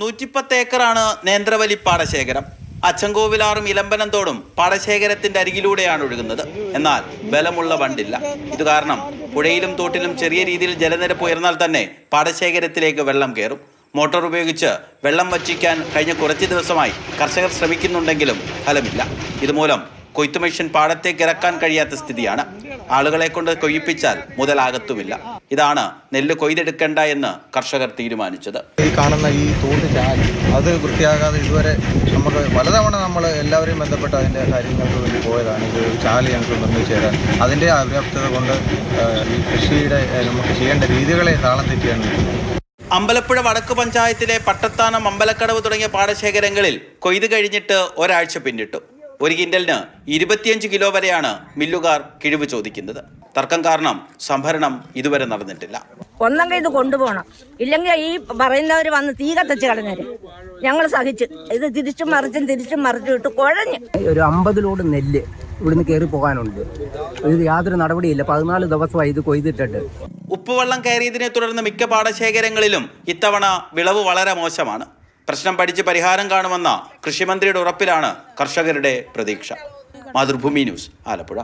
110 ഏക്കറാണ് നേന്ത്രവലി പാടശേഖരം. അച്ചൻകോവിലാറും ഇലമ്പനം തോടും പാടശേഖരത്തിന്റെ അരികിലൂടെയാണ് ഒഴുകുന്നത്. എന്നാൽ ബലമുള്ള ബണ്ടില്ല. ഇത് കാരണം പുഴയിലും തോട്ടിലും ചെറിയ രീതിയിൽ ജലനിരപ്പ് ഉയർന്നാൽ തന്നെ പാടശേഖരത്തിലേക്ക് വെള്ളം കയറും. മോട്ടോർ ഉപയോഗിച്ച് വെള്ളം വറ്റിക്കാൻ കഴിഞ്ഞ കുറച്ച് ദിവസമായി കർഷകർ ശ്രമിക്കുന്നുണ്ടെങ്കിലും ഫലമില്ല. ഇതുമൂലം കൊയ്ത്ത് മെഷീൻ പാടത്തേക്ക് ഇറക്കാൻ കഴിയാത്ത സ്ഥിതിയാണ്. ആളുകളെ കൊണ്ട് കൊയ്യിപ്പിച്ചാൽ മുതലാകത്തുമില്ല. ഇതാണ് നെല്ല് കൊയ്തെടുക്കേണ്ട എന്ന് കർഷകർ തീരുമാനിച്ചത്. ഈ കാണുന്ന ഈ തോട് ചാലി അത് വൃത്തിയാകാതെ ഇതുവരെ നമുക്ക് പലതവണ നമ്മൾ എല്ലാവരെയും ബന്ധപ്പെട്ട് അതിൻ്റെ കാര്യങ്ങൾക്ക് വേണ്ടി പോയതാണ്. ഇത് ചാല് ഞങ്ങൾക്ക് നിർമ്മിച്ചു തരാൻ അതിൻ്റെ അപര്യാപ്തത കൊണ്ട് ഈ കൃഷിയുടെ നമുക്ക് ചെയ്യേണ്ട രീതികളെ താളം തെറ്റിയാണ്. അമ്പലപ്പുഴ വടക്ക് പഞ്ചായത്തിലെ പട്ടത്താനം, അമ്പലക്കടവ് തുടങ്ങിയ പാടശേഖരങ്ങളിൽ കൊയ്ത് കഴിഞ്ഞിട്ട് ഒരാഴ്ച പിന്നിട്ടു. ഒരു കിൻഡലിന് 25 കിലോ വരെയാണ് മില്ലുകാർ കിഴിവ് ചോദിക്കുന്നത്. തർക്കം കാരണം സംഭരണം ഇതുവരെ നടന്നിട്ടില്ല. ഒന്നെങ്കിൽ ഇത് കൊണ്ടുപോകണം, ഇല്ലെങ്കിൽ ഈ പറയുന്നവർ വന്ന് തീ കത്തിച്ച് കളഞ്ഞേരും. ഞങ്ങൾ സഹിച്ച് ഇത് തിരിച്ചും മറിച്ചും ഇട്ട് കുഴഞ്ഞ്. ഒരു 50 ലോഡ് നെല്ല് ഇവിടുന്ന് കയറി പോകാനുണ്ട്. ഇത് യാതൊരു നടപടിയില്ല. 14 ദിവസമായി ഇത് കൊയ്തിട്ടിട്ട്. ഉപ്പുവെള്ളം കയറിയതിനെ തുടർന്ന് മിക്ക പാടശേഖരങ്ങളിലും ഇത്തവണ വിളവ് വളരെ മോശമാണ്. പ്രശ്നം പഠിച്ച് പരിഹാരം കാണുമെന്ന കൃഷിമന്ത്രിയുടെ ഉറപ്പിലാണ് കർഷകരുടെ പ്രതീക്ഷ. മാതൃഭൂമി ന്യൂസ്, ആലപ്പുഴ.